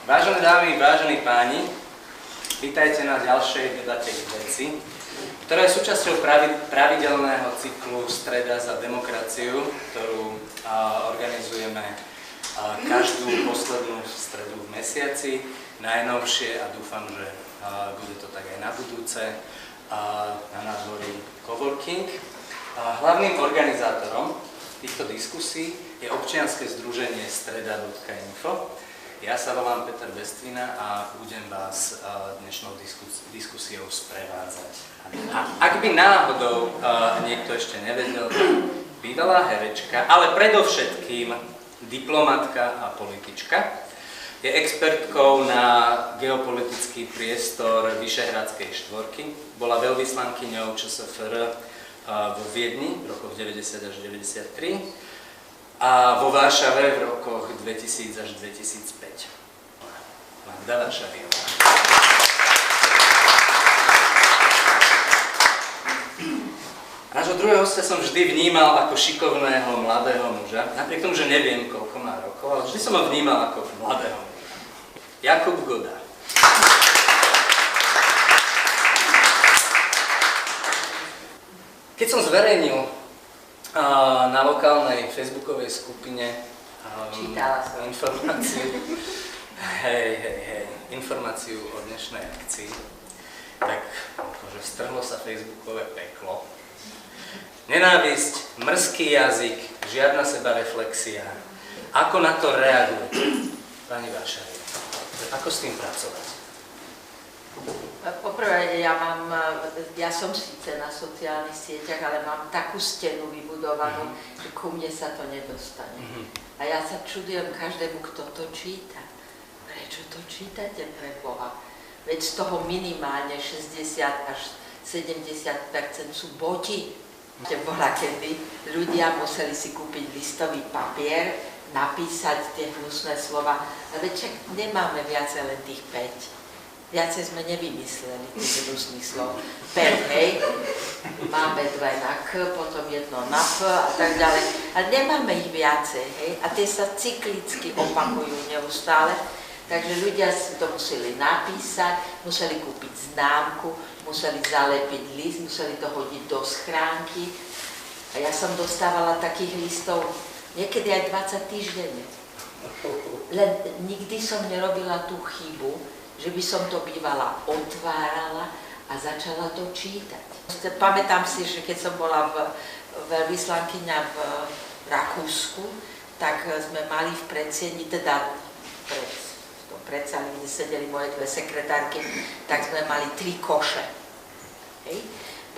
Vážené dámy, vážení páni, vítajte na ďalšej debate k veci, ktorá je súčasťou pravidelného cyklu Streda za demokraciu, ktorú organizujeme každú poslednú stredu v mesiaci, najnovšie a dúfam, že bude to tak aj na budúce, na nádvorí Coworking. Hlavným organizátorom týchto diskusí je občianske združenie streda.info. Ja sa volám Peter Bestvina a budem vás dnešnou diskusiou sprevádzať. A ak by náhodou niekto ešte nevedel, bývalá herečka, ale predovšetkým diplomatka a politička, je expertkou na geopolitický priestor Vyšehradskej štvorky, bola veľvyslankyňou ČSFR vo Viedni v rokoch 90 až 93 a vo Varšave v rokoch 2000 až 2005. Magda Varšaviová. Nášho druhého hostia som vždy vnímal ako šikovného mladého muža, napriek tomu, že neviem, koľko má rokov, ale vždy som ho vnímal ako mladého muža. Jakub Goda. Keď som zverejnil na lokálnej facebookovej skupine informáciu o dnešnej akcii, tak akože strhlo sa facebookové peklo. Nenávisť, mrzký jazyk, žiadna sebareflexia. Ako na to reagujete, pani Varšaviová? Ako s tým pracovať? Poprvé, ja som síce na sociálnych sieťach, ale mám takú stenu vybudovanú, že ku mne sa to nedostane. A ja sa čudujem každému, kto to číta. Prečo to čítate, pre Boha? Veď z toho minimálne 60 až 70% sú boti. Bola kedy ľudia museli si kúpiť listový papier, napísať tie hnusné slova. Ale veď nemáme viacej len tých 5. Viacej sme nevymysleli tých hnusných slov. 5, hej, máme 2 na K, potom 1 na P a tak ďalej. Ale nemáme ich viacej, hej, a tie sa cyklicky opakujú neustále. Takže ľudia si to museli napísať, museli kúpiť známku, museli zalepiť list, museli to hodiť do schránky. A ja som dostávala takých listov niekedy aj 20 týždenne. Len nikdy som nerobila tú chybu, že by som to bývala otvárala a začala to čítať. Pamätám si, že keď som bola veľvyslankyňa v Rakúsku, tak sme mali v predsieni, teda v tom predsali, kde sedeli moje 2 sekretárky, tak sme mali 3 koše. Hej.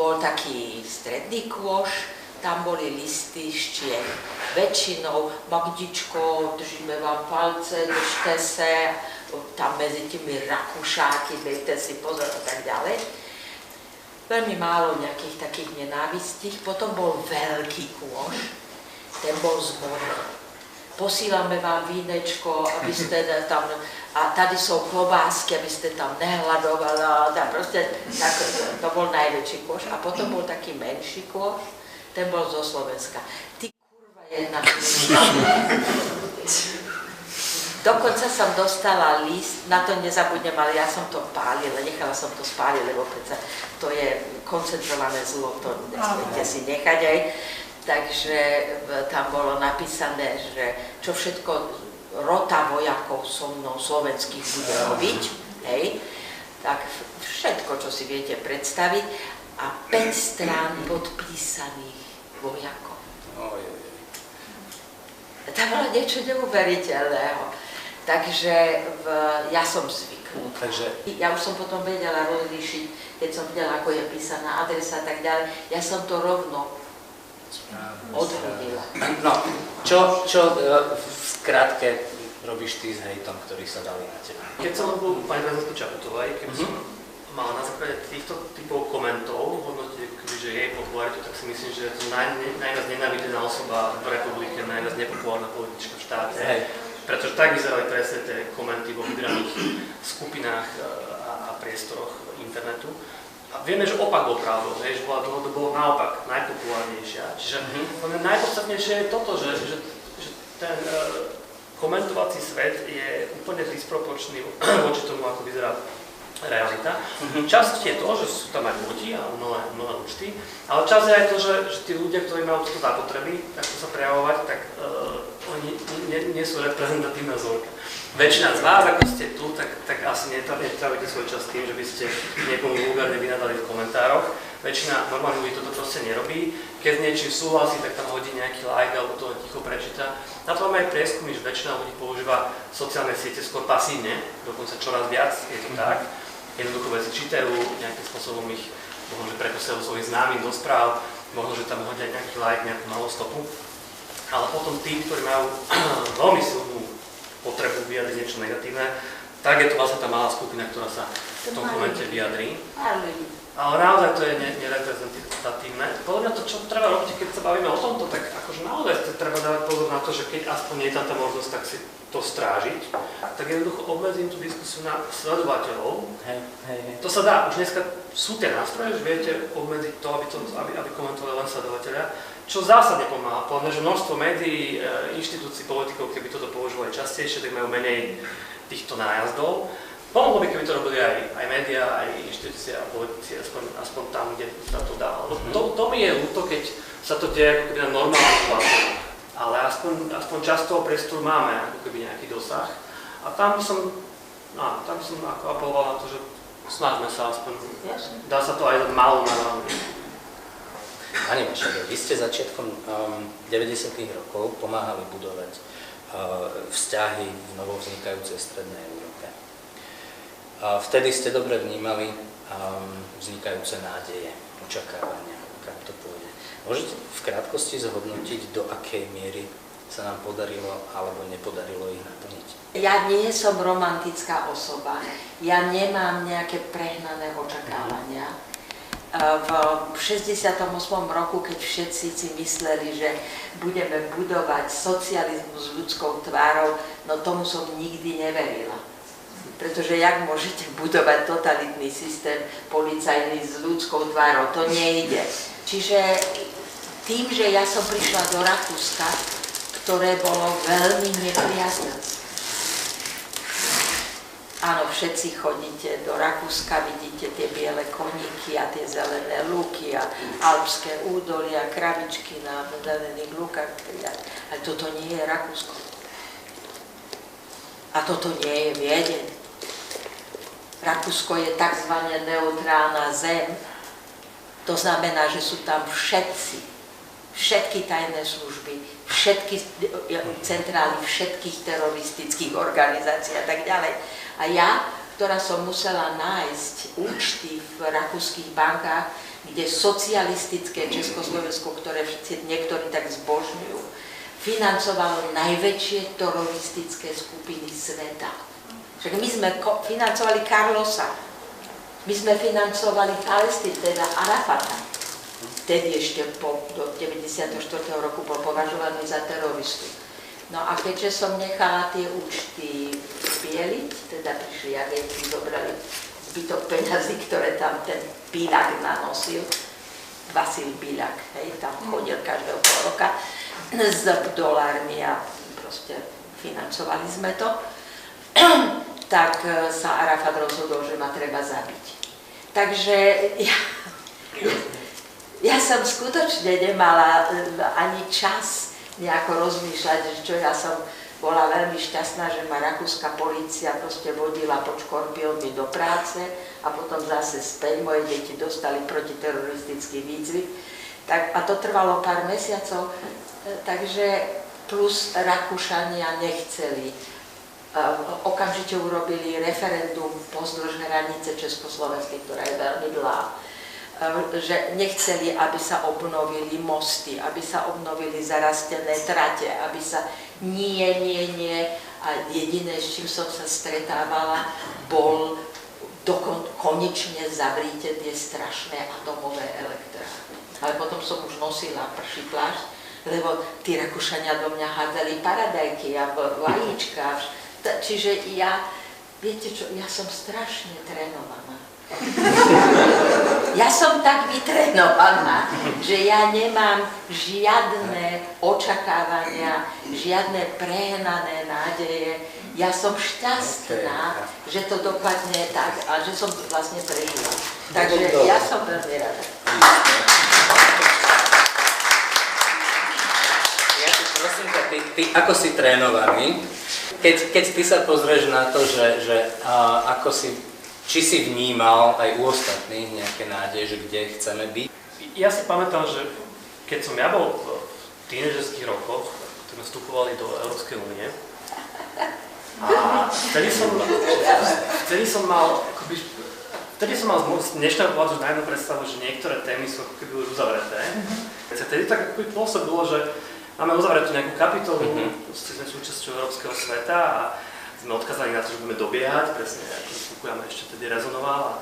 Bol taký stredný kôš, tam boli listy z Čiech. Väčšinou Magdičko, držíme vám palce, držte sa, tam medzi tými Rakúšáky, dejte si pozor a tak ďalej. Veľmi málo nejakých takých nenávistí. Potom bol veľký kôš, ten bol z mora. Posílame vám vínečko, aby ste tam, a tady sú klobásky, aby ste tam nehľadovali, proste, tak, to bol najväčší kôš. A potom bol taký menší kôš, ten bol zo Slovenska. Ty kurva jedna. Dokonca som dostala list, na to nezabudnem, ale ja som to pálila, nechala som to spáliť, lebo predsa to je koncentrované zlo, to nesmiete si nechať aj. Takže tam bolo napísané, že čo všetko rota vojakov so mnou slovenských bude robiť, hej, tak všetko, čo si viete predstaviť, a 5 strán podpísaných vojakov. Tam bolo niečo neuveriteľného. Takže ja som zvyknutá. Ja už som potom vedela rozlíšiť, keď som videla, ako je písaná adresa a tak ďalej. Ja som to rovno odhodila. No, čo v skratke robíš ty s hejtom, ktorý sa dali na teba? Keď som bol pani prezidentku Čaputovej, keby som mal na základe týchto typov komentov hodnotiť, že jej popularitu, tak si myslím, že je to najviac nenávidená osoba v republike, najviac nepopulárna politička v štáte. Pretože tak vyzerali presne tie komenty vo vybraných skupinách a priestoroch internetu. A vieme, že opak bol pravdou, že bola dlhodobo naopak najpopulárnejšia. Čiže najpodstatnejšie je toto, že ten komentovací svet je úplne disproporčný voči tomu, ako vyzerá realita. Časť je to, že sú tam aj boti a umelé účty, ale časť je aj to, že tí ľudia, ktorí majú toto zapotreby, takto sa prejavovať, tak oni nie sú reprezentatívna vzorka. Väčšina z vás, ako ste tu, tak asi netrávite svoj čas tým, že by ste niekomu vulgárne vynadali v komentároch. Väčšina normálnych ľudí toto proste nerobí. Keď s niečím súhlasí, tak tam hodí nejaký like alebo to ticho prečíta. Na to máme aj prieskumy, že väčšina ľudí používa sociálne siete skôr pasívne, dokonca čoraz viac je to tak. Jednoducho veci čítajú, nejakým spôsobom ich možno, že preposielajú svojich známych do správ, možno, že tam hodia nejaký like, nejakú malú stopu. Ale potom tí, ktorí majú veľmi silnú potrebu vyjadriť niečo negatívne, tak je to vlastne tá malá skupina, ktorá sa v tom komente vyjadrí. Ale naozaj to je nereprezentatívne. Podľa mňa to, čo treba robiť, keď sa bavíme o tomto, tak akože naozaj treba dávať pozor na to, že keď aspoň je tam tá možnosť, tak si to strážiť, tak jednoducho obmedzím tú diskusiu na sledovateľov. To sa dá. Už dneska sú tie nástroje, že viete obmedziť to, aby komentovali len sledovateľia, čo zásadne pomáha. Podľa mňa, že množstvo médií, inštitúcií, politikov, keby toto používali častejšie, tak majú menej týchto nájazdov. Pomohlo by, keby to robili aj médiá, aj inštitúcie a politici, aspoň tam, kde sa to dá. To mi je ľúto, keď sa to deje ako keby na normálnych platformách. Ale aspoň časť toho priestoru máme ako keby nejaký dosah. A tam by som ako apeloval na to, že snažme sa aspoň, dá sa to aj málo na Pani Mašarová, vy ste začiatkom 90. rokov pomáhali budovať vzťahy v novovznikajúcej strednej Európe. Vtedy ste dobre vnímali vznikajúce nádeje, očakávania, kam to pôjde. Môžete v krátkosti zhodnotiť, do akej miery sa nám podarilo alebo nepodarilo ich naplniť? Ja nie som romantická osoba. Ja nemám nejaké prehnané očakávania. V 68. roku, keď všetci si mysleli, že budeme budovať socializmus s ľudskou tvárou, no tomu som nikdy neverila. Pretože jak môžete budovať totalitný systém policajný s ľudskou tvárou, to nejde. Čiže tým, že ja som prišla do Rakúska, ktoré bolo veľmi nepriateľské. Áno, všetci chodíte do Rakúska, vidíte tie biele koníky a tie zelené lúky a alpské údolia, krabičky na zelených lúkach. Ale toto nie je Rakúsko. A toto nie je Viedeň. Rakúsko je tzv. Neutrálna zem. To znamená, že sú tam všetky tajné služby, všetky centrály všetkých teroristických organizácií a tak ďalej. A ja, ktorá som musela nájsť účty v rakúskych bankách, kde socialistické Československo, ktoré niektorí tak zbožňujú, financovalo najväčšie teroristické skupiny sveta. Však my sme financovali Carlosa, my sme financovali Palestínu, teda Arafata. Vtedy ešte do 94. roku bol považovaný za teroristu. No a keďže som nechala tie účty bieliť, teda prišli agenti, zobrali zbytok peňazí, ktoré tam ten Bílak nanosil, Vasil Bílak, hej, tam chodil každého pol roka s dolármi a proste financovali sme to, tak sa Arafat rozhodol, že ma treba zabiť. Takže ja som skutočne nemala ani čas nejako rozmýšľať, čo ja som bola veľmi šťastná, že ma rakúska polícia proste vodila pod škorpiónmi do práce a potom zase späť. Moje deti dostali protiteroristický výcvik. A to trvalo pár mesiacov, takže plus Rakúšania nechceli. Okamžite urobili referendum pozdĺž hranice Československej, ktorá je veľmi dlhá. Že nechceli, aby sa obnovili mosty, aby sa obnovili zarastené trate, aby sa nie. A jediné, s čím som sa stretávala, bol konečne zavrite tie strašné atomové elektrárne. Ale potom som už nosila prší plášť, lebo tí Rakúšania do mňa hádzali paradajky a vajíčka. Čiže ja, viete čo, ja som strašne trénovaná. Ja som tak vytrénovaná, že ja nemám žiadne očakávania, žiadne prehnané nádeje. Ja som šťastná, že to dopadne tak a že som to vlastne prežila. Takže ja som veľmi rada. Ja ti prosím, ty ako si trénovaný, keď ty sa pozrieš na to, že ako si, či si vnímal aj u ostatných nejaké nádeje, že kde chceme byť? Ja si pamätám, že keď som ja bol v tínedžerských rokoch, keď sme vstupovali do Európskej únie, a vtedy som mal z dnešného pohľadu najmä predstavu, že niektoré témy sú ako keby už uzavreté. Vtedy tak ako pôsobilo, že máme uzavretú nejakú kapitolu, sme súčasťou európskeho sveta a sme odkazaní na to, že budeme dobiehať, presne ako Fukuyama ešte tedy rezonoval.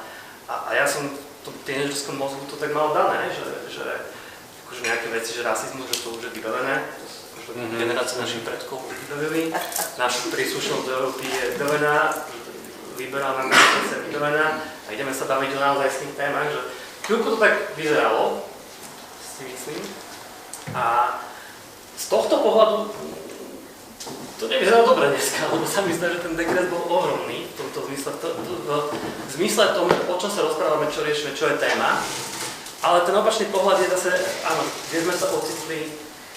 A ja som v tom tínedžerskom mozgu to tak mal dané, že akože nejaké veci, že rasizmus, že to už je vybavené. Generácia našich predkov vybavili, naša príslušnosť do Európy je vybavená, liberálna demokracia je vybavená a ideme sa baviť o naozajstných témach, že chvíľku to tak vyzeralo, si myslím. A z tohto pohľadu to nevyzeralo dobre dneska, lebo sa mi zdá, že ten dekret bol ohromný v tomto zmysle, v zmysle tomu, o čom sa rozprávame, čo riešime, čo je téma. Ale ten opačný pohľad je zase, áno, kde sme sa ocitli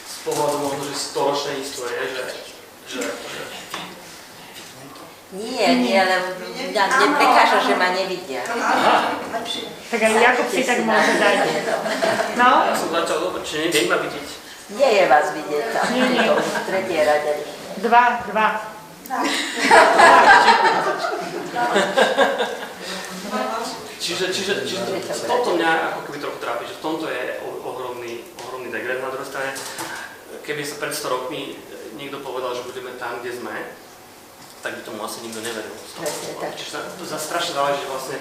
z pohľadu možno, že storočnej histórie, že... Nie, lebo mňa neprekáža, že ma nevidia. Tak aj Jakub si tak môže dať. No? Ja som začal dobre, či nie ma vidieť. Nie je vás vidieť tam, Nie. to už v tretej rade. 2. Čiže toto mňa ako keby trochu trápi, že v tomto je ohromný degret. Na druhej strane, keby sa pred 100 rokmi niekto povedal, že budeme tam, kde sme, tak by tomu asi nikto neveril. Čiže to strašne záleží, že vlastne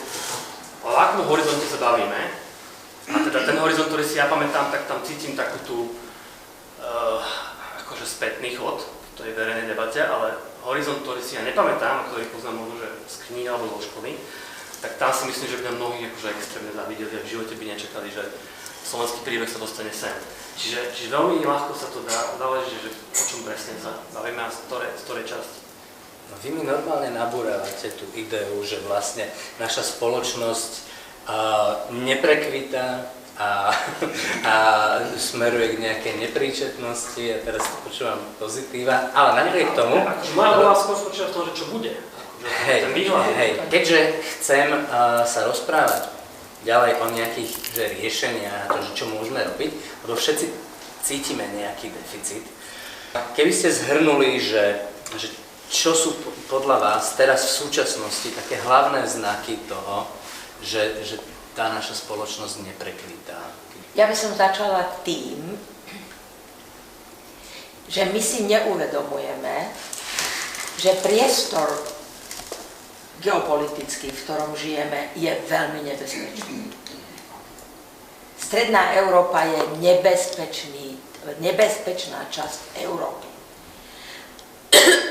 o akom horizonte sa bavíme. A teda ten horizont, ktorý si ja pamätám, tak tam cítim takú tú akože spätný chod v tej verejnej debate, ale horizont, ktorý si ja nepamätám, a ktorý poznám možno, že z kníh alebo zo školy, tak tam si myslím, že by nám mnohí akože extrémne zavideli a v živote by nečakali, že slovenský príbeh sa dostane sem. Čiže veľmi ľahko sa to dá, záleží, že o čom presne sa bavíme a z ktorej časti. No vy mi normálne nabúravate tú ideu, že vlastne naša spoločnosť neprekvitá a smeruje k nejakej nepríčetnosti a teraz to počúvam pozitíva, ale napriek tomu... Moja bola skôr spočíva v tom, že čo bude. Keďže chcem sa rozprávať ďalej o nejakých riešeniach a to, že čo môžeme robiť, lebo všetci cítime nejaký deficit. Keby ste zhrnuli, že čo sú podľa vás teraz v súčasnosti také hlavné znaky toho, že tá naša spoločnosť neprekvitá? Ja by som začala tým, že my si neuvedomujeme, že priestor geopolitický, v ktorom žijeme, je veľmi nebezpečný. Stredná Európa je nebezpečná časť Európy.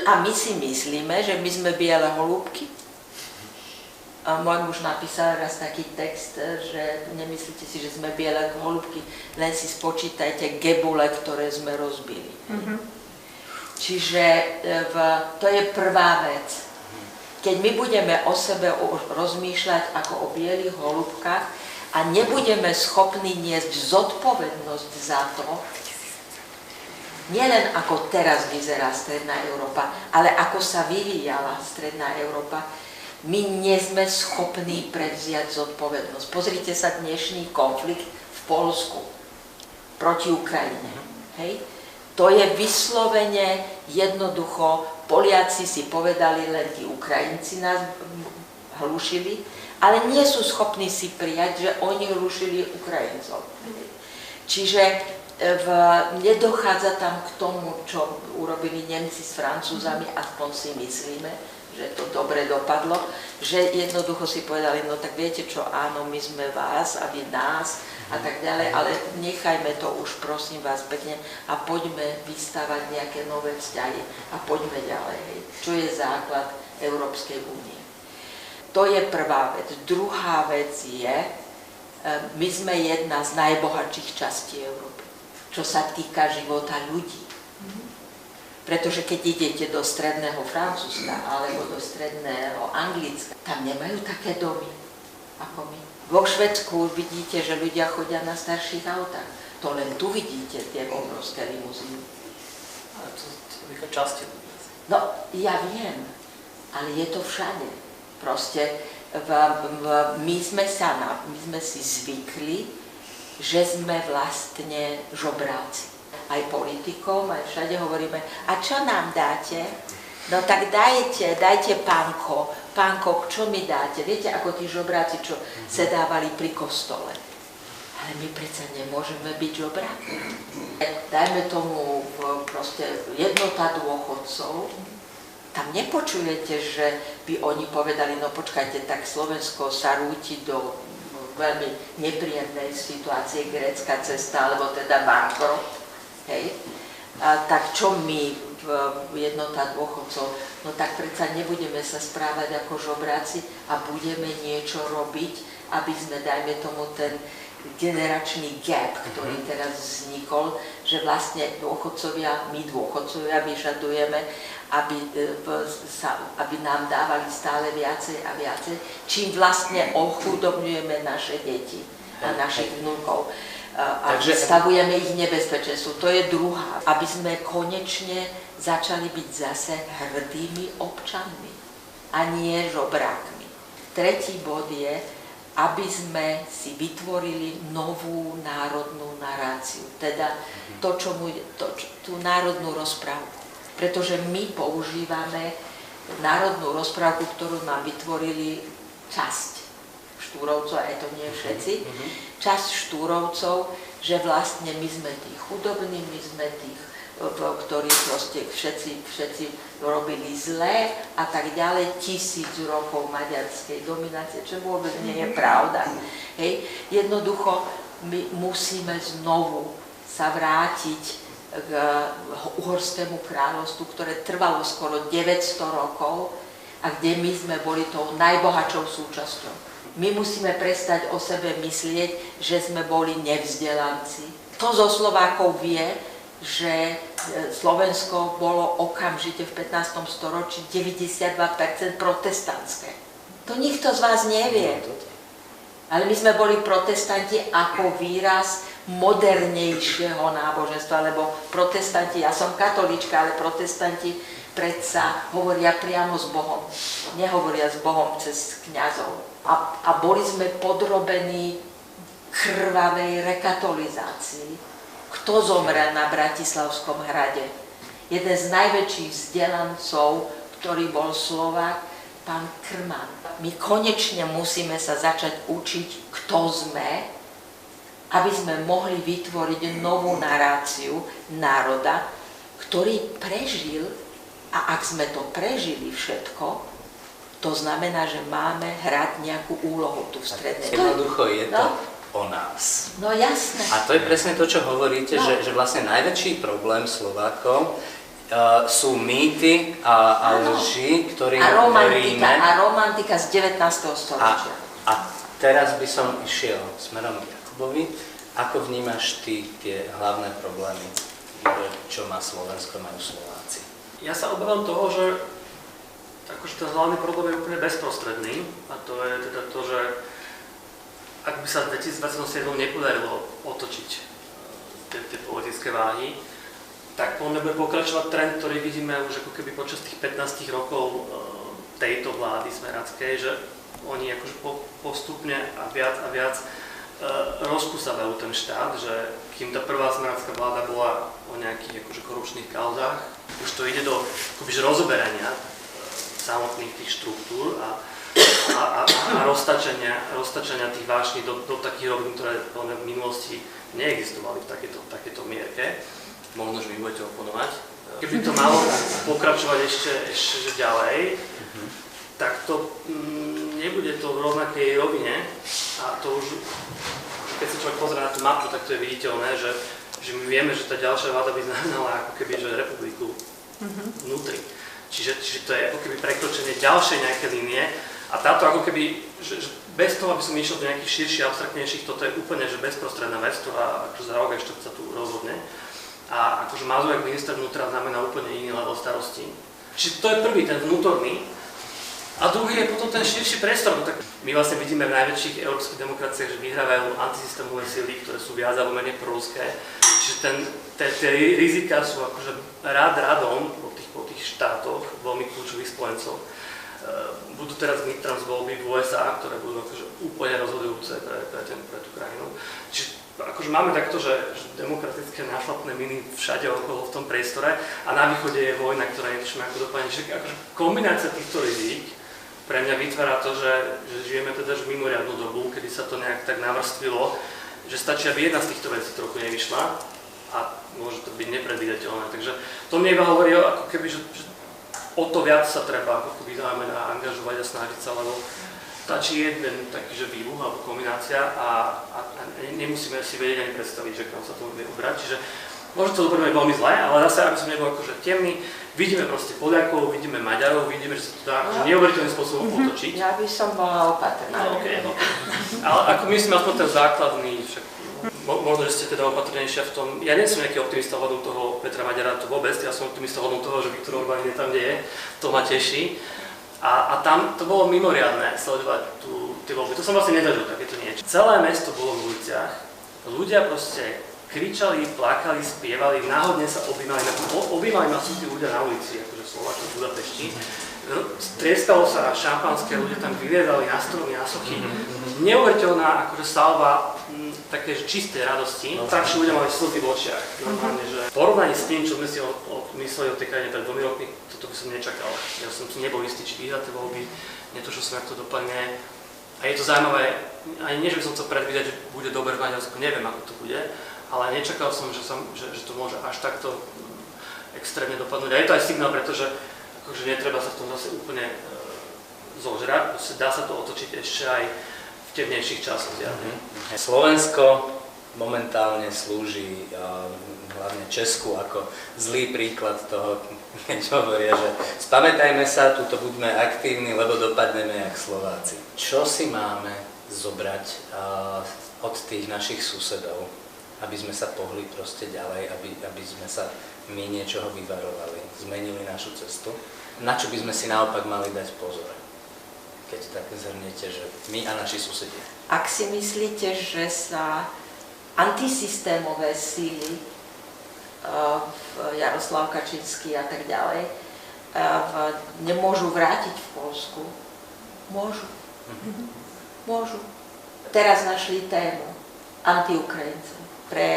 A my si myslíme, že my sme biele holúbky. A môj muž napísal raz taký text, že nemyslíte si, že sme biele holúbky, len si spočítajte gebule, ktoré sme rozbili. Čiže to je prvá vec. Keď my budeme o sebe rozmýšľať ako o bielých holúbkach a nebudeme schopní niesť zodpovednosť za to, nielen ako teraz vyzerá Stredná Európa, ale ako sa vyvíjala Stredná Európa, my nie sme schopní prevziať zodpovednosť. Pozrite sa dnešný konflikt v Poľsku proti Ukrajine. Hej? To je vyslovene jednoducho, Poliaci si povedali, len tí Ukrajinci nás hlušili, ale nie sú schopní si prijať, že oni hlušili Ukrajincov. Čiže nedochádza tam k tomu, čo urobili Nemci s Francúzami, aspoň si myslíme, že to dobre dopadlo, že jednoducho si povedali, no tak viete čo, áno, my sme vás a vy nás a tak ďalej, ale nechajme to už, prosím vás pekne, a poďme vystavať nejaké nové vzťahy a poďme ďalej, čo je základ Európskej únie. To je prvá vec. Druhá vec je, My sme jedna z najbohatších častí Európy, čo sa týka života ľudí. Pretože keď idete do stredného Francúzska alebo do stredného Anglicka, tam nemajú také domy ako my. Vo Švédsku vidíte, že ľudia chodia na starších autách. To len tu vidíte, tie obrovské limuzíny. Ale to týka časti. No, ja viem, ale je to všade. Proste my sme si zvykli, že sme vlastne žobráci. Aj politikom, aj všade hovoríme, a čo nám dáte? No tak dajte pánko, čo mi dáte? Viete, ako tí žobráci, čo sedávali pri kostole. Ale my predsa nemôžeme byť žobráci. Dajme tomu proste jednota dôchodcov. Tam nepočujete, že by oni povedali, no počkajte, tak Slovensko sa rúti do veľmi nepríjemnej situácie, grécka cesta, alebo teda bankrot. Hej. Tak čo my, jednota dôchodcov, no tak predsa nebudeme sa správať ako žobráci a budeme niečo robiť, aby sme, dajme tomu, ten generačný gap, ktorý teraz vznikol, že vlastne my dôchodcovia vyžadujeme, aby nám dávali stále viacej a viacej, čím vlastne ochudobňujeme naše deti a našich vnúkov. A vystavujeme ich nebezpečenstvu. To je druhá. Aby sme konečne začali byť zase hrdými občanmi a nie žobrákmi. Tretí bod je, aby sme si vytvorili novú národnú naráciu. Teda tú národnú rozprávku. Pretože my používame národnú rozprávku, ktorú nám vytvorili časť Štúrovcov, aj to nie všetci, časť Štúrovcov, že vlastne my sme tí chudobní, my sme tých, ktorí proste všetci robili zlé a tak ďalej, 1000 rokov maďarskej dominácie, čo vôbec nie je pravda. Hej. Jednoducho my musíme znovu sa vrátiť k Uhorskému kráľovstvu, ktoré trvalo skoro 900 rokov a kde my sme boli tou najbohatšou súčasťou. My musíme prestať o sebe myslieť, že sme boli nevzdelanci. Kto zo Slovákov vie, že Slovensko bolo okamžite v 15. storočí 92% protestantské? To nikto z vás nevie. Ale my sme boli protestanti ako výraz modernejšieho náboženstva, lebo protestanti, ja som katolíčka, ale protestanti predsa hovoria priamo s Bohom. Nehovoria s Bohom cez kňazov. A boli sme podrobení krvavej rekatolizácii. Kto zomrel na Bratislavskom hrade? Jeden z najväčších vzdelancov, ktorý bol Slovák, pán Krman. My konečne musíme sa začať učiť, kto sme, aby sme mohli vytvoriť novú naráciu národa, ktorý prežil, a ak sme to prežili všetko, to znamená, že máme hrať nejakú úlohu tu v strednej. Jednoducho je to o nás. No jasné. A to je presne to, čo hovoríte, že vlastne najväčší problém Slovákov sú mýty a lži, ktorým veríme. A romantika z 19. storočia. A teraz by som išiel smerom k Jakubovi. Ako vnímaš ty tie hlavné problémy, čo má Slovensko, majú Slováci? Ja sa obávam toho, že akože ten hlavný problém je úplne bezprostredný, a to je teda to, že ak by sa v 2027 nepodarilo otočiť tie politické váhy, tak on bude pokračovať trend, ktorý vidíme už ako keby počas tých 15 rokov tejto vlády smeráckej, že oni akože postupne a viac rozkusávajú ten štát, že kým tá prvá smeracká vláda bola o nejakých akože korupčných kauzách, už to ide do akoby rozoberania samotných tých štruktúr a roztačania tých vášní do takých rovnín, ktoré v minulosti neexistovali v takéto mierke. Možno, že vy budete oponovať. Keby to malo pokračovať ešte ďalej, tak to nebude to v rovnakej rovine a to už, keď sa človek pozrie na tú mapu, tak to je viditeľné, že my vieme, že tá ďalšia vláda by znamenala ako keby že republiku vnútri. Čiže to je ako keby prekročenie ďalšej nejaké línie A táto ako keby, že bez toho, aby som išiel do nejakých širších, abstraktnejších, toto je úplne že bezprostredná vec, ktorá akože za rok ešte sa tu rozhodne. A akože Mazurek minister vnútra znamená úplne iný level starosti. Čiže to je prvý, ten vnútorný. A druhý je potom ten širší priestor. Tak my vlastne vidíme v najväčších európskych demokraciách, že vyhrávajú antisystémové síly, ktoré sú viac alebo menej proruské. Čiže tie rizika sú akože radom po tých štátoch, veľmi kľúčových spojencov. Budú teraz midterms voľby v USA, ktoré budú akože úplne rozhodujúce pre tú krajinu. Čiže akože máme takto, že demokratické nášlapné miny všade okolo v tom priestore a na východe je vojna, ktorá netušíme ako dopadne. Čiže akože kombinácia týchto rizík pre mňa vytvára to, že žijeme teda mimoriadnu dobu, kedy sa to nejak tak navrstvilo, že stačí, aby jedna z týchto vecí trochu nevyšla a môže to byť nepredvídateľné. Takže to mne iba hovorí ako keby, že o to viac sa treba ako keby angažovať a snažiť sa, lebo stačí jeden taký, že výbuch alebo kombinácia a nemusíme si vedieť ani predstaviť, že kam sa to bude ubrať. Čiže môže to dopadnúť veľmi zle, ale zase, aby som nebol akože temný, vidíme proste Poliakov, vidíme Maďarov, vidíme, že sa to dá akože neuveriteľným spôsobom otočiť. Ja by som bola opatrná. No, okay, no. Ale ako myslím aspoň ten základný, však možno, že ste teda opatrnejšia v tom. Ja nie som nejaký optimista hodom toho Petra Maďara, to vôbec, ja som optimista hodom toho, že Viktor Orbán je tam, kde je, to ma teší. A tam to bolo mimoriadne sledovať tie voľby. To som vlastne nezažil takéto niečo. Celé mesto bolo v uliciach, ľudia proste kričali, plakali, spievali, náhodne sa objímali ma sú tí ľudia na ulici, akože Slováčov v Budapešti. Strieskalo sa šampanské, ľudia tam vyliezali na stromy, na sochy. Neuveriteľná akože salva také čistej radosti. Starší ľudia mali slzy v očiach. Normálne, že v porovnaní s tým, čo sme si mysleli o tej krajine pred 2 rokmi, toto by som nečakal. Ja som si nebol istý, či vyhrá tie voľby, netušil som, jak to dopadne. A je to zaujímavé, ani nie, že by som chcel predvídať, že bude dobre v Maďarsku, neviem, ako to bude, ale nečakal som, že to môže až takto extrémne dopadnúť. A je to aj signál, pretože akože netreba sa v tom zase úplne zožrať, dá sa to otočiť ešte aj v temnejších časoch. Slovensko momentálne slúži hlavne Česku ako zlý príklad toho, keď hovoria, že spamätajme sa, tuto buďme aktívni, lebo dopadneme jak Slováci. Čo si máme zobrať od tých našich susedov, aby sme sa pohli proste ďalej, aby sme sa my niečoho vyvarovali, zmenili našu cestu? Na čo by sme si naopak mali dať pozor, keď tak zhrniete, že my a naši susedia? Ak si myslíte, že sa antisystémové síly, Jaroslav Kačinský a tak ďalej, nemôžu vrátiť v Poľsku, môžu. Môžu. Teraz našli tému anti-Ukrajincov. Pre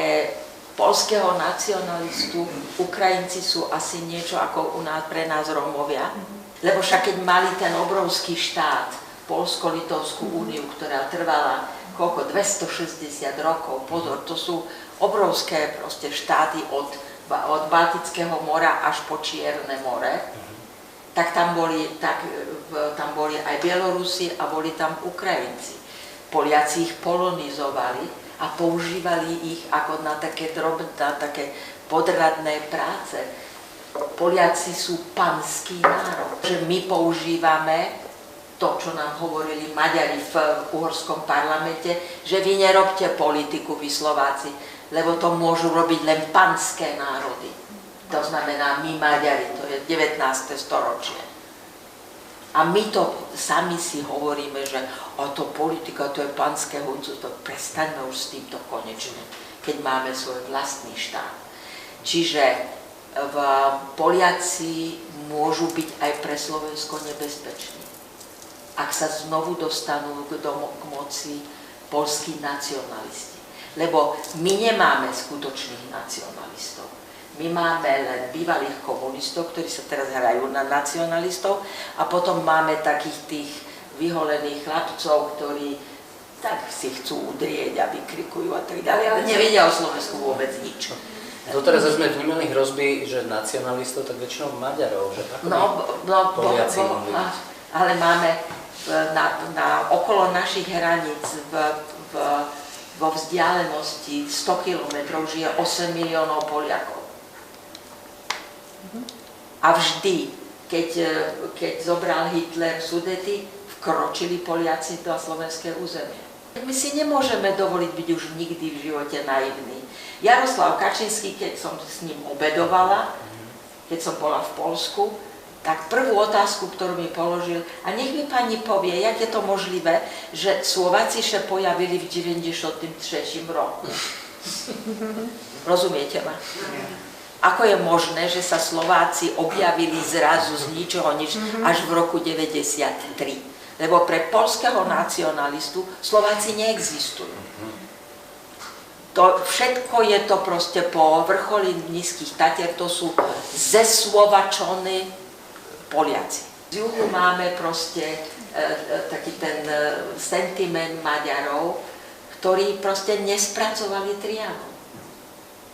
poľského nacionalistu Ukrajinci sú asi niečo ako pre nás Rómovia, lebo však keď mali ten obrovský štát, Poľsko-Litovskú úniu, ktorá trvala 260 rokov, pozor, to sú obrovské proste štáty od Baltického mora až po Čierne more, tak tam boli aj Bielorusi a boli tam Ukrajinci. Poliaci ich polonizovali a používali ich ako na také podradné práce. Poliaci sú panský národ. Že my používame to, čo nám hovorili Maďari v uhorskom parlamente, že vy nerobte politiku, vy Slováci, lebo to môžu robiť len panské národy. To znamená my Maďari, to je 19. storočie. A my to sami si hovoríme, že to politika, to je panské huncústvo, prestaňme už s týmto konečne, keď máme svoj vlastný štát. Čiže Poliaci môžu byť aj pre Slovensko nebezpeční, ak sa znovu dostanú k moci poľskí nacionalisti. Lebo my nemáme skutočných nacionalistov. My máme len bývalých komunistov, ktorí sa teraz hrajú na nacionalistov, a potom máme takých tých vyholených chlapcov, ktorí tak si chcú udrieť a vykrikujú a tak ďalej, ale nevedia o Slovensku vôbec nič. Doteraz sme vnímali hrozby, že nacionalistov, tak väčšinou Maďarov, že ako Poliaci mohli byť. Ale máme okolo našich hraníc vo vzdialenosti 100 km žije 8 miliónov Poliakov. A vždy, keď zobral Hitler Sudety, v vkročili Poliaci na slovenské územie. My si nemôžeme dovoliť byť už nikdy v živote naivní. Jaroslav Kačinský, keď som s ním obedovala, keď som bola v Poľsku, tak prvú otázku, ktorú mi položil, a nech mi pani povie, jak je to možlivé, že Slováci sa pojavili v 93. roku. Rozumiete ma? Ako je možné, že sa Slováci objavili zrazu z ničoho nič až v roku 93? Lebo pre poľského nacionalistu Slováci neexistujú. To všetko je to proste po vrcholi Nízkych Tatier, to sú zeslovačení Poliaci. Z juhu máme proste taký ten sentiment Maďarov, ktorí proste nespracovali Trianon.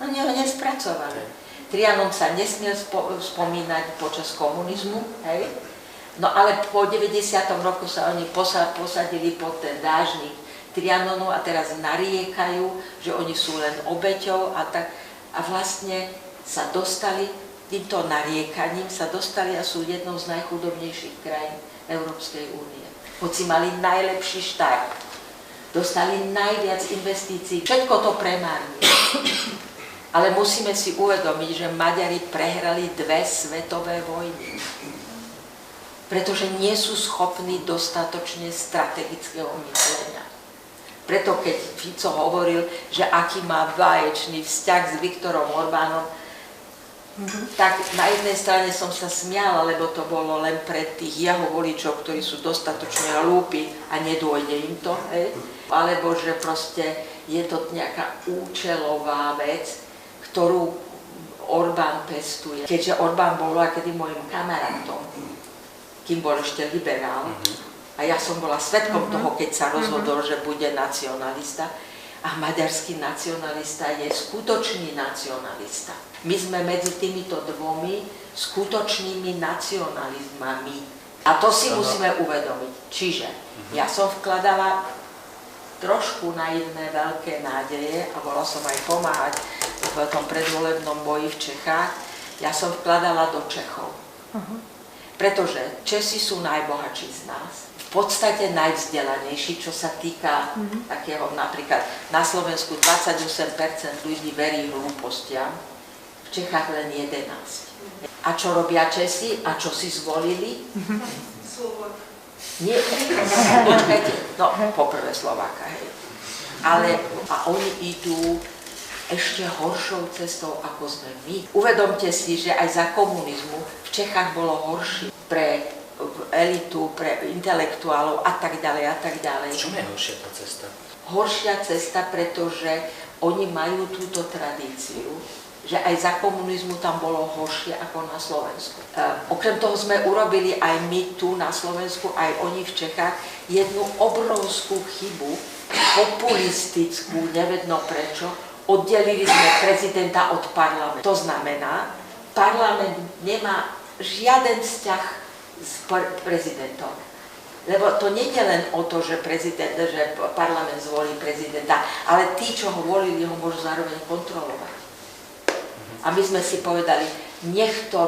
Oni ho nespracovali. Trianon sa nesmiel spomínať počas komunizmu, hej? No ale po 90. roku sa oni posadili pod ten dážnik Trianonu a teraz nariekajú, že oni sú len obeťou a vlastne sa dostali týmto nariekaním a sú jednou z najchudobnejších krajín Európskej únie. Hoci mali najlepší štart, dostali najviac investícií, všetko to premárnili. Ale musíme si uvedomiť, že Maďari prehrali 2 svetové vojny, pretože nie sú schopní dostatočne strategického myslenia. Preto keď Fico hovoril, že aký má báječný vzťah s Viktorom Orbánom, tak na jednej strane som sa smiala, lebo to bolo len pre tých jeho voličov, ktorí sú dostatočne hlúpi a nedôjde im to, hej? Alebo že proste je to nejaká účelová vec, ktorú Orbán pestuje. Keďže Orbán bol akedy môjim kamarátom, kým bol ešte liberál, a ja som bola svedkom toho, keď sa rozhodol, že bude nacionalista, a maďarský nacionalista je skutočný nacionalista. My sme medzi týmito dvomi skutočnými nacionalizmami. A to si musíme uvedomiť. Čiže ja som vkladala trošku naivné veľké nádeje a bola som aj pomáhať v tom predvolebnom boji v Čechách. Ja som vkladala do Čechov. Pretože Česi sú najbohatší z nás. V podstate najvzdelanejší, čo sa týka takého, napríklad na Slovensku 28% ľudí verí hlúpostiam, v Čechách len 11. A čo robia Česi? A čo si zvolili? Slovák. Nie, počkajte, no poprvé Slováka, hej. Ale a oni idú ešte horšou cestou, ako sme my. Uvedomte si, že aj za komunizmu v Čechách bolo horšie pre elitu, pre intelektuálov a tak ďalej a tak ďalej. Čom je horšia tá cesta? Horšia cesta, pretože oni majú túto tradíciu, že aj za komunizmu tam bolo horšie ako na Slovensku. Okrem toho sme urobili aj my tu na Slovensku, aj oni v Čechách, jednu obrovskú chybu, populistickú, nevedno prečo, oddelili sme prezidenta od parlamentu. To znamená, parlament nemá žiaden vzťah s prezidentom. Lebo to nie je len o to, že parlament zvolí prezidenta, ale tí, čo ho volili, ho môžu zároveň kontrolovať. A my sme si povedali, nech to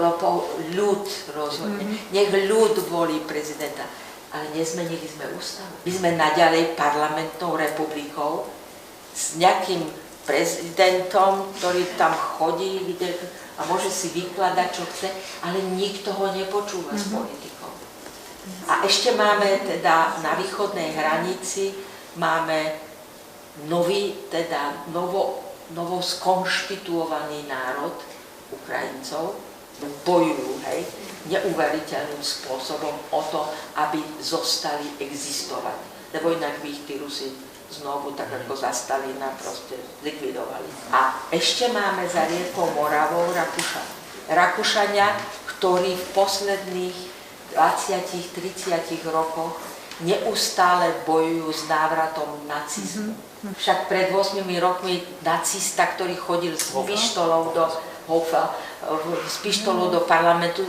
ľud rozhodne, nech ľud volí prezidenta. Ale nezmenili sme ústavu. My sme naďalej parlamentnou republikou s nejakým prezidentom, ktorý tam chodí a môže si vykladať, čo chce, ale nikto ho nepočúva s politikou. A ešte máme teda na východnej hranici máme novo skonštituovaný národ Ukrajincov, bojujú, hej, neuveriteľným spôsobom o to, aby zostali existovať. Lebo inak by ich tí Rusi znovu, tak ako za Stalina, proste likvidovali. A ešte máme za riekou Moravou Rakúšania, ktorí v posledných 20-30 rokoch neustále bojujú s návratom nacizmu. Však pred 8 rokmi nacista, ktorý chodil s pištolou do Hofa, s pištolou do parlamentu,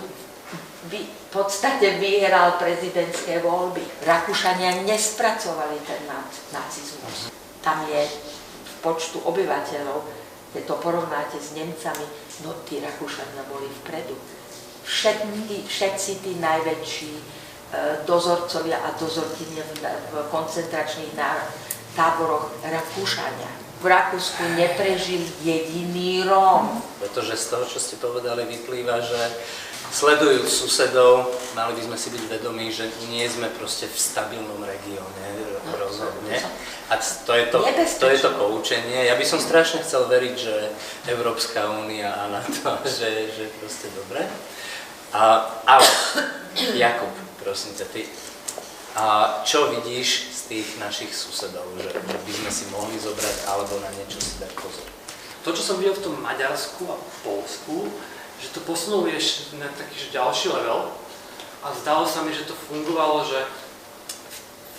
v podstate vyhral prezidentské voľby. Rakúšania nespracovali ten nacizmus. Tam je v počtu obyvateľov, keď to porovnáte s Nemcami, no tí Rakúšania boli vpredu. Všetci tí najväčší dozorcovia a dozorkyne v koncentračných táboroch Rakúšania. V Rakúsku neprežil jediný Róm. Pretože z toho, čo ste povedali, vyplýva, že sledujúc susedov, mali by sme si byť vedomí, že nie sme proste v stabilnom regióne rozhodne. A to je to poučenie. Ja by som strašne chcel veriť, že Európska únia a NATO, že proste dobre. Ale Jakub, prosím ťa, ty, čo vidíš z tých našich susedov, že by sme si mohli zobrať alebo na niečo si dať pozor? To, čo som videl v tom Maďarsku a Poľsku, že to posunuli ešte na taký ďalší level a zdalo sa mi, že to fungovalo, že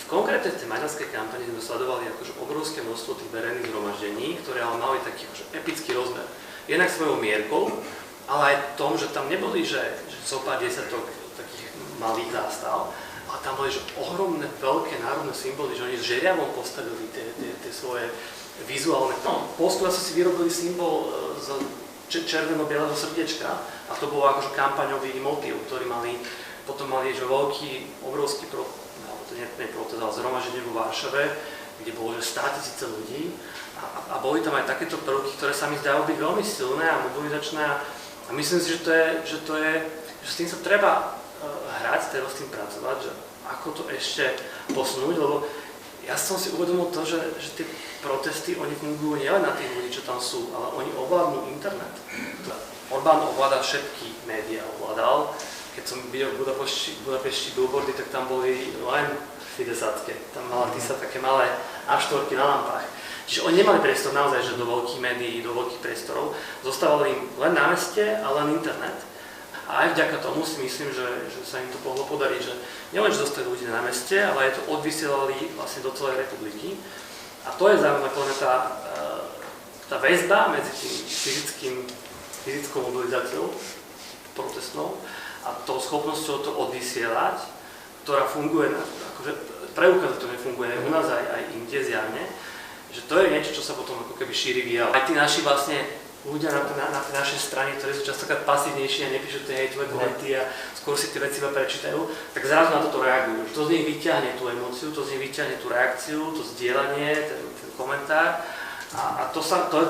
konkrétne v tej maďarskej kampani sme sledovali akože obrovské množstvo tých verejných zhromaždení, ktoré ale mali taký akože epický rozmer. Jednak svojou mierkou, ale aj tom, že tam neboli, že zopár desiatok takých malých zástav, ale tam boli že ohromné, veľké národné symboly, že oni s žeriavom postavili tie svoje vizuálne. No, v Poľsku zase si vyrobili symbol z červeno-bieleho srdiečka a to bol akože kampaňový motív, ktorý potom mali že veľký, obrovský protest, ale zhromaždenie vo Varšave, kde bolo že 100 000 ľudí a boli tam aj takéto prvky, ktoré sa mi zdajú byť veľmi silné a mobilizačné a myslím si, že s tým sa treba hrať, treba s tým pracovať, že ako to ešte posunúť, lebo ja som si uvedomil to, že tie protesty, oni fungujú nielen na tých ľudí, čo tam sú, ale oni ovládnu internet. Orbán ovláda všetky médiá, ovládal. Keď som videl v Budapešti billboardy, tak tam boli len Fideszátske. Tam mala Tisa také malé A4 na lampách. Čiže oni nemali priestor naozaj, že do veľkých médií, do veľkých priestorov. Zostávali im len na meste a len internet. A aj vďaka tomu si myslím, že sa im to mohlo podariť, že nielen, že zostali ľudia na meste, ale aj to odvysielali vlastne do celej republiky. A to je zaujímavé tá väzba medzi tým fyzickou mobilizáciou protestnou a tou schopnosťou to odvysielať, ktorá funguje, akože preukazuje to nefunguje u nás aj inde zjavne, že to je niečo, čo sa potom ako keby šíri via. Aj tí naši vlastne ľudia na tej našej strane, ktorí sú častokrát pasívnejší a nepíšu tie hejtové komenty a skôr si tie veci iba prečítajú, tak zrazu na toto reagujú. To z nich vyťahne tú emóciu, to z nich vyťahne tú reakciu, to zdieľanie, ten komentár. A to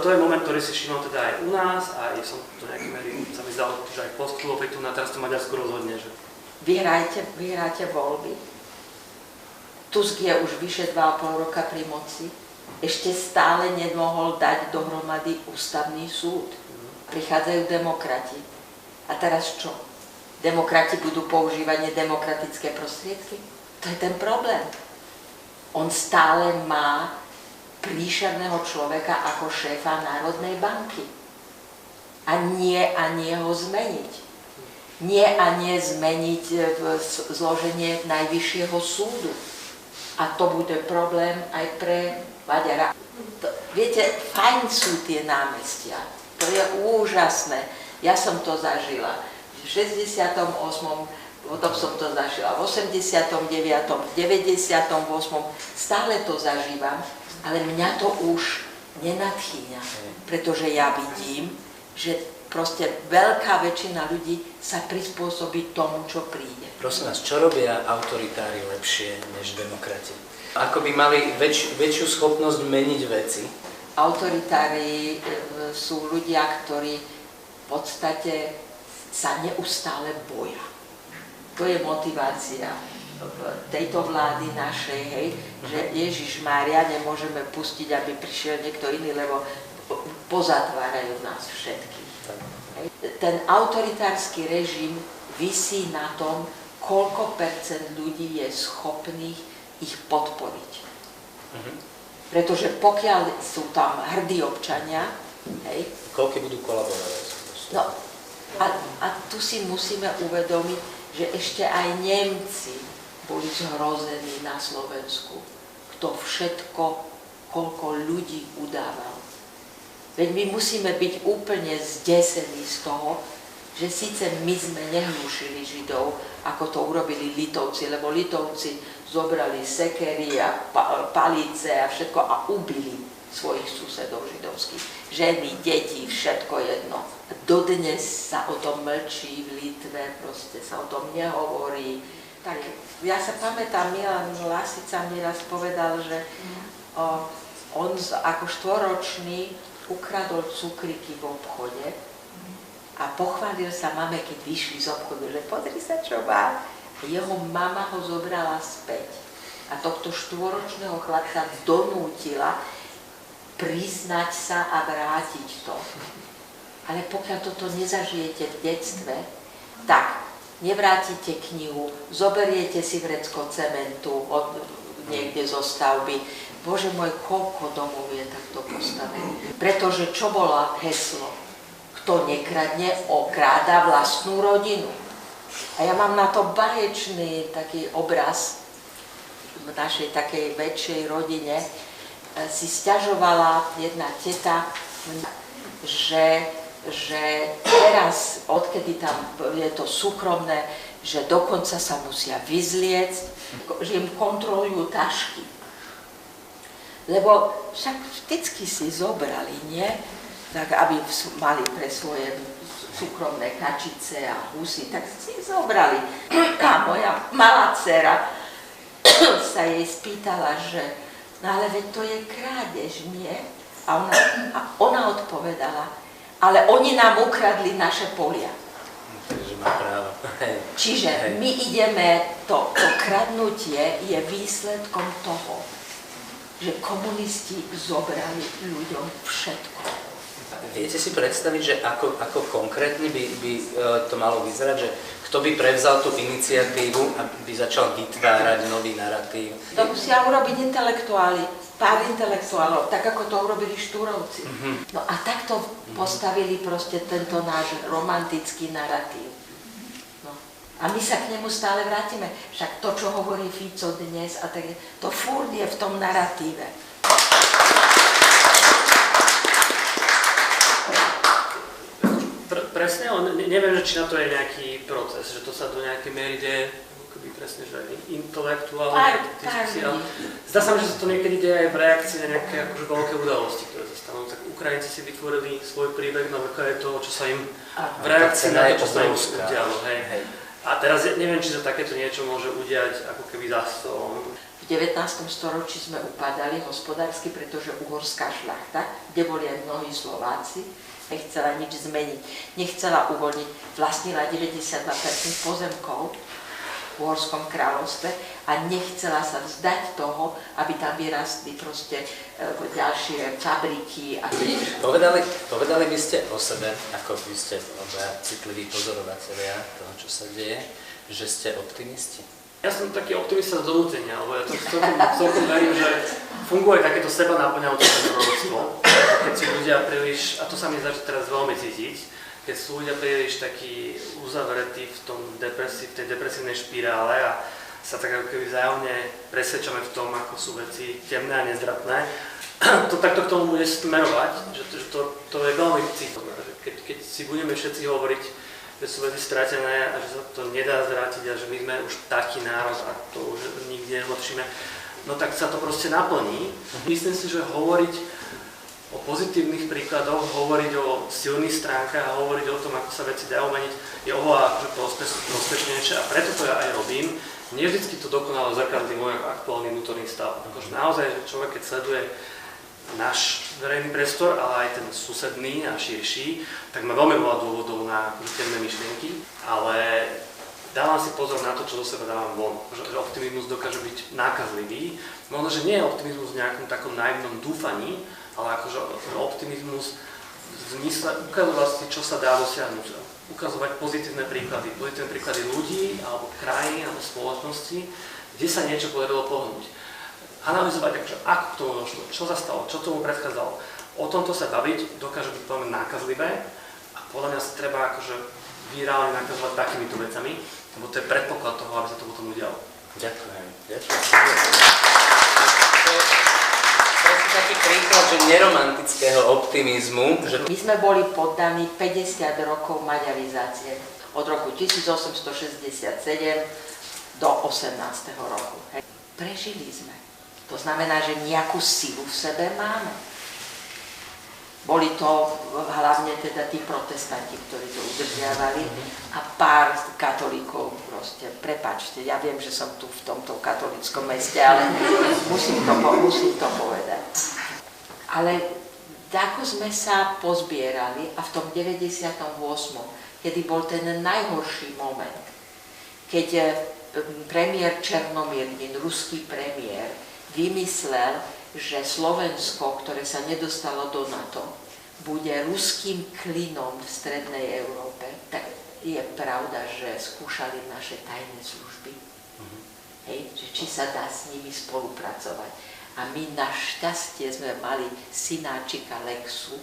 je moment, ktorý si všimol teda aj u nás a som to nejaký mery, sa mi zdalo, že aj Poľsko bolo pri tom, na teraz to Maďarsku rozhodne. Že... Vyhráte voľby. Tusk je už vyše 2,5 roka pri moci. Ešte stále nemohol dať dohromady ústavný súd. Prichádzajú demokrati. A teraz čo? Demokrati budú používať nedemokratické prostriedky? To je ten problém. On stále má príšerného človeka ako šéfa Národnej banky. A nie ho zmeniť. Nie zmeniť zloženie Najvyššieho súdu. A to bude problém aj pre Maďara. Viete, fajn sú tie námestia. To je úžasné. Ja som to zažila v 68. Potom som to zažila v 89. v 98. Stále to zažívam, ale mňa to už nenadchýňa. Pretože ja vidím, že proste veľká väčšina ľudí sa prispôsobí tomu, čo príde. Prosím vás, čo robia autoritári lepšie než demokrati? Ako by mali väčšiu schopnosť meniť veci? Autoritári sú ľudia, ktorí v podstate sa neustále boja. To je motivácia tejto vlády našej, hej, že Ježišmária, nemôžeme pustiť, aby prišiel niekto iný, lebo pozatvárajú nás všetkých. Ten autoritársky režim visí na tom, koľko percent ľudí je schopných ich podporiť. Pretože pokiaľ sú tam hrdí občania, hej, koľko budú kolaborovať? No, a tu si musíme uvedomiť, že ešte aj Nemci boli zhrození na Slovensku. Kto všetko, koľko ľudí udával. Veď my musíme byť úplne zdesení z toho, že síce my sme nehnúšili Židov, ako to urobili Litovci, lebo Litovci zobrali sekery a palice a všetko a ubili svojich susedov židovských. Ženy, deti, všetko jedno. Dodnes sa o tom mlčí v Litve, proste sa o tom nehovorí. Tak, ja sa pamätám, Milan Lasica mi raz povedal, že on ako 4-ročný ukradol cukriky v obchode a pochválil sa mame, keď vyšli z obchodu, že pozri sa, čo má. Jeho mama ho zobrala späť a tohto 4-ročného chlapca donútila priznať sa a vrátiť to. Ale pokiaľ toto nezažijete v detstve, tak nevrátite knihu, zoberiete si vrecko cementu niekde zo stavby. Bože môj, koľko domov je takto postavený. Pretože čo bola heslo? Kto nekradne, okráda vlastnú rodinu. A ja mám na to báječný taký obraz v našej takej väčšej rodine. Si sťažovala jedna teta, že teraz, odkedy tam je to súkromné, že dokonca sa musia vyzliecť, že im kontrolujú tašky. Lebo však vždycky si zobrali, nie? Tak aby mali pre svoje súkromné kačice a husy, tak si zobrali. A moja malá dcera sa jej spýtala, že no ale veď to je krádež, nie? A ona odpovedala, ale oni nám ukradli naše polia. Takže má právo. Čiže my ideme, to kradnutie je výsledkom toho, že komunisti zobrali ľuďom všetko. Viete si predstaviť, že ako konkrétne by to malo vyzerať, že kto by prevzal tú iniciatívu a by začal vytvárať nový narratív? To musia urobiť intelektuáli, pár intelektuálov, tak ako to urobili Štúrovci. No a takto postavili proste tento náš romantický narratív. No. A my sa k nemu stále vrátime. Však to, čo hovorí Fico dnes, a tak, to furt je v tom narratíve. Presne, ale neviem, či na to je nejaký proces, že to sa do nejakej miery deje, akoby presne, že intelektuálne diskusia. Zdá sa mi, že sa to niekedy deje aj v reakcii na nejaké akože veľké udalosti, ktoré sa stanú. Tak Ukrajinci si vytvorili svoj príbeh na základe toho, čo sa im v reakcii na to, čo sa im udialo. A teraz neviem, či sa takéto niečo môže udiať ako keby za stolom. V 19. storočí sme upadali hospodársky, pretože uhorská šľachta, kde boli aj mnohí Slováci, nechcela nič zmeniť, nechcela uvoľniť, vlastnila 92% pozemkov v Uhorskom kráľovstve a nechcela sa vzdať toho, aby tam vyrastli proste ďalšie fabriky. A Povedali by ste o sebe, ako by ste citliví pozorovatelia toho, čo sa deje, že ste optimisti? Ja som taký optimista z donútenia, lebo ja to celkom verím, že funguje takéto seba naplňajúce proroctvo. Keď sú ľudia príliš, a to sa mi začne teraz veľmi cítiť, keď sú ľudia príliš takí uzavretí v tej depresívnej špirále a sa tak ako keby vzájomne presvedčame v tom, ako sú veci temné a nezvratné, to takto k tomu bude smerovať, že to je veľmi cítové. Keď si budeme všetci hovoriť, že sú veci stratené a že sa to nedá zvrátiť a že my sme už taký národ a to už nikde nezlepšíme, no tak sa to proste naplní. Myslím si, že hovoriť o pozitívnych príkladoch, hovoriť o silných stránkach a hovoriť o tom, ako sa veci dajú meniť, je oveľa prospešnejšie a preto to ja aj robím. Nie vždycky to dokonale zrkadlí môj aktuálny vnútorný stav. Akože naozaj, že človek, keď sleduje náš verejný priestor, ale aj ten susedný a širší, tak má veľmi veľa dôvodov na temné myšlienky, ale dávam si pozor na to, čo do seba dávam von. Že optimizmus dokáže byť nákazlivý. Možno, že nie je optimizmus v nejakom takom naivnom dúfaní, ale akože optimizmus v zmysle ukazovať si, čo sa dá dosiahnuť. Ukazovať pozitívne príklady ľudí, alebo krajín, alebo spoločnosti, kde sa niečo podarilo pohnúť. Analyzovať, akože, ako k tomu došlo, čo sa stalo, čo tomu predchádzalo. O tomto sa baviť dokáže byť veľmi nákazlivé a podľa mňa sa treba akože virálne nakazovať takýmito vecami, lebo to je predpoklad toho, aby sa to potom udialo. Ďakujem. To je taký príklad, že neromantického optimizmu. My sme boli poddaní 50 rokov maďarizácie. Od roku 1867 do 18. roku. Prežili sme. To znamená, že nejakú silu v sebe máme. Boli to hlavne teda tí protestanti, ktorí to udržiavali a pár katolíkov proste. Prepáčte, ja viem, že som tu v tomto katolíckom meste, ale musím to povedať. Ale ako sme sa pozbierali a v tom 98., kedy bol ten najhorší moment, keď premiér Černomýrdin, ruský premiér, vymyslel, že Slovensko, ktoré sa nedostalo do NATO, bude ruským klinom v strednej Európe, tak je pravda, že skúšali naše tajné služby. Hej, že či sa dá s nimi spolupracovať. A my našťastie sme mali synáčika Lexu,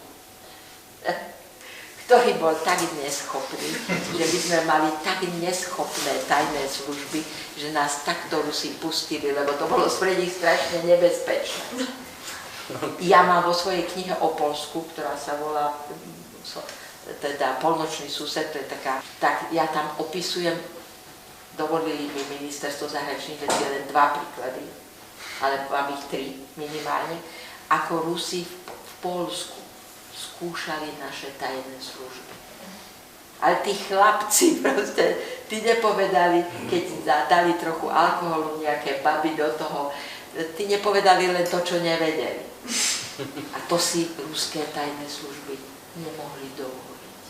ktorý bol tak neschopný, že my sme mali tak neschopné tajné služby, že nás takto Rusi pustili, lebo to bolo pre nich strašne nebezpečné. Ja mám vo svojej knihe o Poľsku, ktorá sa volá teda Polnočný sused, to je taká, tak ja tam opisujem, dovolili mi ministerstvo zahraničných vecí len 2 príklady, ale mám ich 3 minimálne, ako Rusi v Poľsku skúšali naše tajné služby. Ale tí chlapci proste, tí nepovedali, keď dali trochu alkoholu, nejaké baby do toho, tí nepovedali len to, čo nevedeli. A to si ruské tajné služby nemohli dovoliť.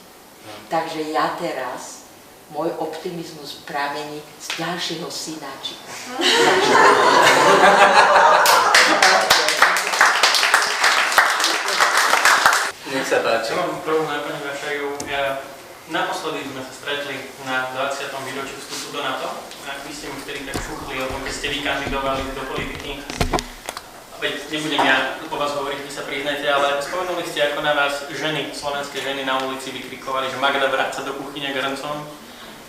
Takže ja teraz, môj optimizmus pramení z ďalšieho synáčika. Nech sa páči. Ja mám prvú na pani Vašajú. Naposledy sme sa stretli na 20. výročiu vstupu do NATO. Vy ste mi vtedy tak šuchli o tom, keď ste vykandidovali do politiky. Veď nebudem ja po vás hovoriť, vy sa priznajte, ale spomenuli ste, ako na vás ženy, slovenské ženy na ulici vykrikovali, že Magda vráť sa do kuchyne grncom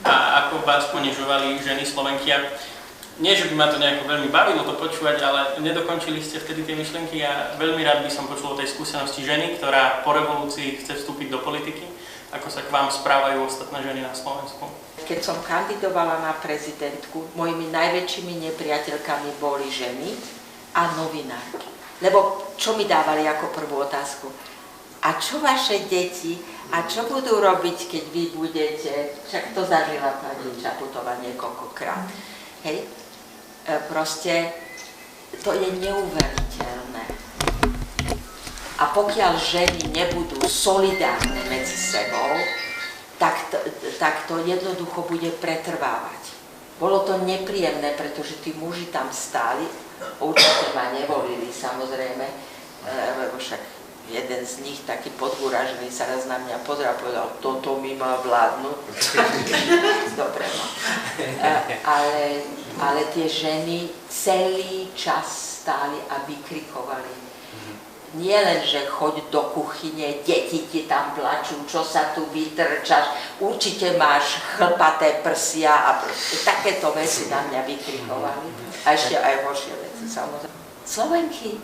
a ako vás ponižovali ženy Slovenky. Nie, že by ma to nejako veľmi bavilo to počúvať, ale nedokončili ste vtedy tie myšlienky a veľmi rád by som počul o tej skúsenosti ženy, ktorá po revolúcii chce vstúpiť do politiky. Ako sa k vám správajú ostatné ženy na Slovensku? Keď som kandidovala na prezidentku, mojimi najväčšími nepriateľkami boli ženy a novinárky. Lebo čo mi dávali ako prvú otázku? A čo vaše deti? A čo budú robiť, keď vy budete? Však to zažila pani Čaputová niekoľkokrát. Hej? Proste to je neuveriteľné. A pokiaľ ženy nebudú solidárne medzi sebou, tak to jednoducho bude pretrvávať. Bolo to nepríjemné, pretože tí muži tam stáli, určite ma nevolili samozrejme, lebo však jeden z nich, taký podgúražený, sa raz na mňa pozrel a povedal, toto mi má vládnuť. Dobre, no. Ale tie ženy celý čas stáli a vykrikovali. Nie len, že choď do kuchyne, deti ti tam plačú, čo sa tu vytrčaš, určite máš chlpaté prsia a takéto veci na mňa vykrikovali. A ešte aj horšie veci, samozrejme. Slovenky,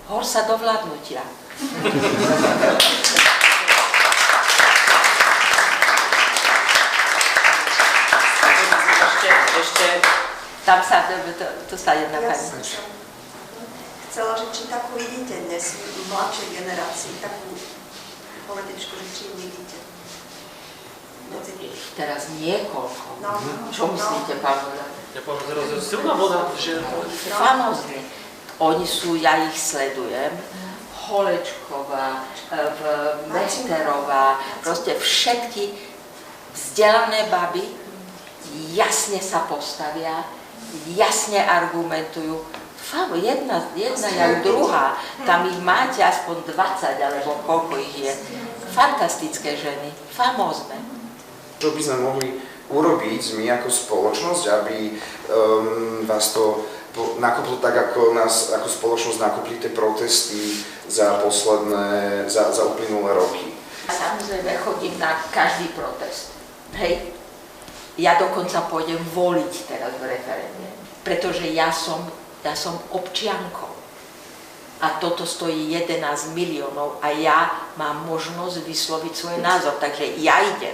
hor sa do vládnutia. Ešte, tam sa, to sa jedna pani. Chcela, že či takú vidíte dnes v mladšej generácii, takú političku, že či ju vidíte? Teraz niekoľko. Čo myslíte, pán Voda? Ja poviem, že silná voda, že... Famózne. Oni sú, ja ich sledujem, Holečková, Mesterová, proste všetky vzdelané baby jasne sa postavia, jasne argumentujú. Jedna jak druhá, tam ich máte aspoň 20, alebo koľko ich je. Fantastické ženy, famózne. Čo by sme mohli urobiť my ako spoločnosť, aby vás to nakoplo tak, ako nás ako spoločnosť nakopli tie protesty za uplynulé roky? Samozrejme chodím na každý protest. Hej. Ja dokonca pôjdem voliť teraz v referende, pretože ja som občiankou. A toto stojí 11 miliónov a ja mám možnosť vysloviť svoj názor. Takže ja idem.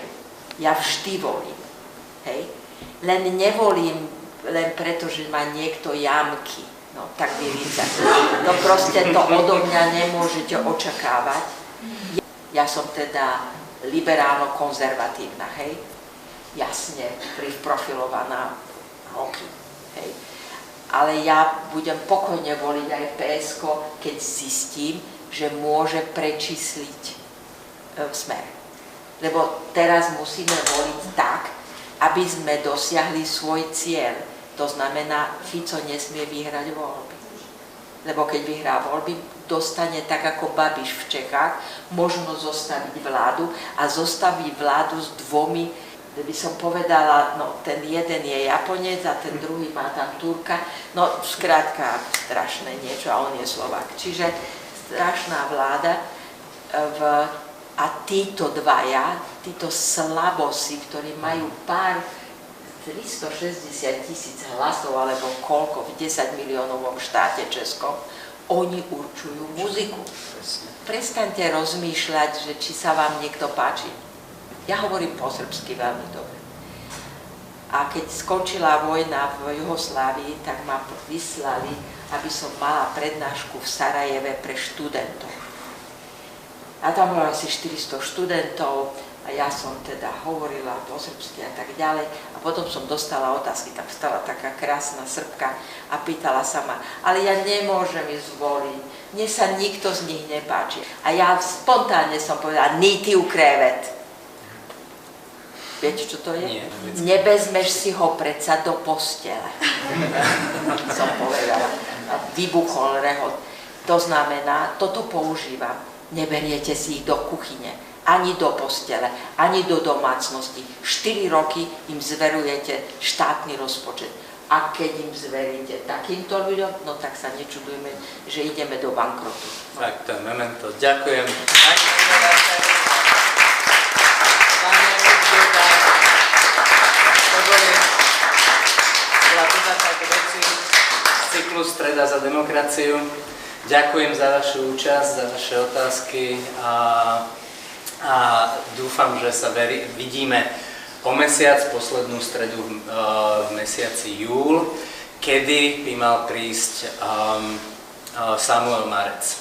Ja vždy volím. Hej? Len nevolím len preto, že má niekto jamky. No. tak vyvícať. No proste to odo mňa nemôžete očakávať. Ja som teda liberálno-konzervatívna, hej? Jasne, priprofilovaná roky, hej? Ale ja budem pokojne voliť aj PSK, keď zistím, že môže prečísliť Smer. Lebo teraz musíme voliť tak, aby sme dosiahli svoj cieľ. To znamená, Fico nesmie vyhrať voľby. Lebo keď vyhrá voľby, dostane tak ako Babiš v Čechách možnosť zostaviť vládu a zostaví vládu s dvomi, by som povedala, no ten jeden je Japonec a ten druhý má tam Turka, no skrátka strašné niečo a on je Slovák. Čiže strašná vláda a títo dvaja, títo slabosi, ktorí majú pár 360 000 hlasov alebo koľko v 10 miliónovom štáte Českom, oni určujú muziku. Prestaňte rozmýšľať, že či sa vám niekto páči. Ja hovorím po srbsky veľmi dobre. A keď skončila vojna v Juhoslávii, tak ma vyslali, aby som mala prednášku v Sarajeve pre študentov. A tam bolo asi 400 študentov a ja som teda hovorila po srbsky a tak ďalej. A potom som dostala otázky, tam stala taká krásna Srbka a pýtala sa ma, ale ja nemôžem ísť voliť, mne sa nikto z nich nepáči. A ja spontánne som povedala, niti u krevet. Viete, čo to je? Nie. Nevezmeš si ho predsa do postele. Som povedala. A vybuchol rehot. To znamená, toto používam. Neberiete si ich do kuchyne, ani do postele, ani do domácnosti. 4 roky im zverujete štátny rozpočet. A keď im zveríte takýmto ľuďom, no tak sa nečudujme, že ideme do bankrotu. No. Tak to je memento. Ďakujem. Cyklus Streda za demokraciu. Ďakujem za vašu účasť, za vaše otázky a dúfam, že sa vidíme o mesiac, poslednú stredu v mesiaci júl, kedy by mal prísť Samuel Marec.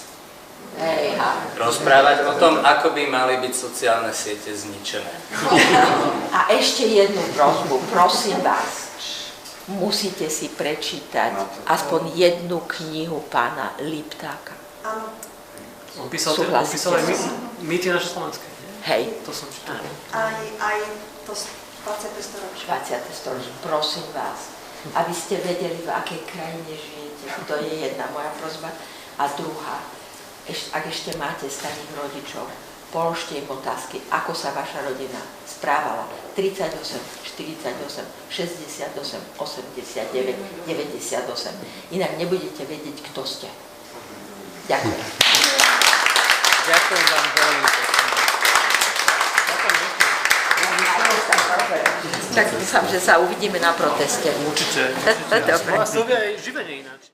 Rozprávať o tom, ako by mali byť sociálne siete zničené. A ešte jednu prosbu, prosím vás. Musíte si prečítať aspoň jednu knihu pána Liptáka. Áno. On písal aj mýty naše slovenské. Hej. To som čítal. Aj to 20. storočie. 20. storočie. Prosím vás, aby ste vedeli, v akej krajine žijete. To je jedna moja prosba. A druhá, ak ešte máte starých rodičov, položte im otázky, ako sa vaša rodina správala. 38, 48, 68, 89, 98. Inak nebudete vedieť, kto ste. Ďakujem. Ďakujem vám veľmi pekne. Tak dúfam, že sa uvidíme na proteste. Určite. Dobre. A sú aj živenie ináč.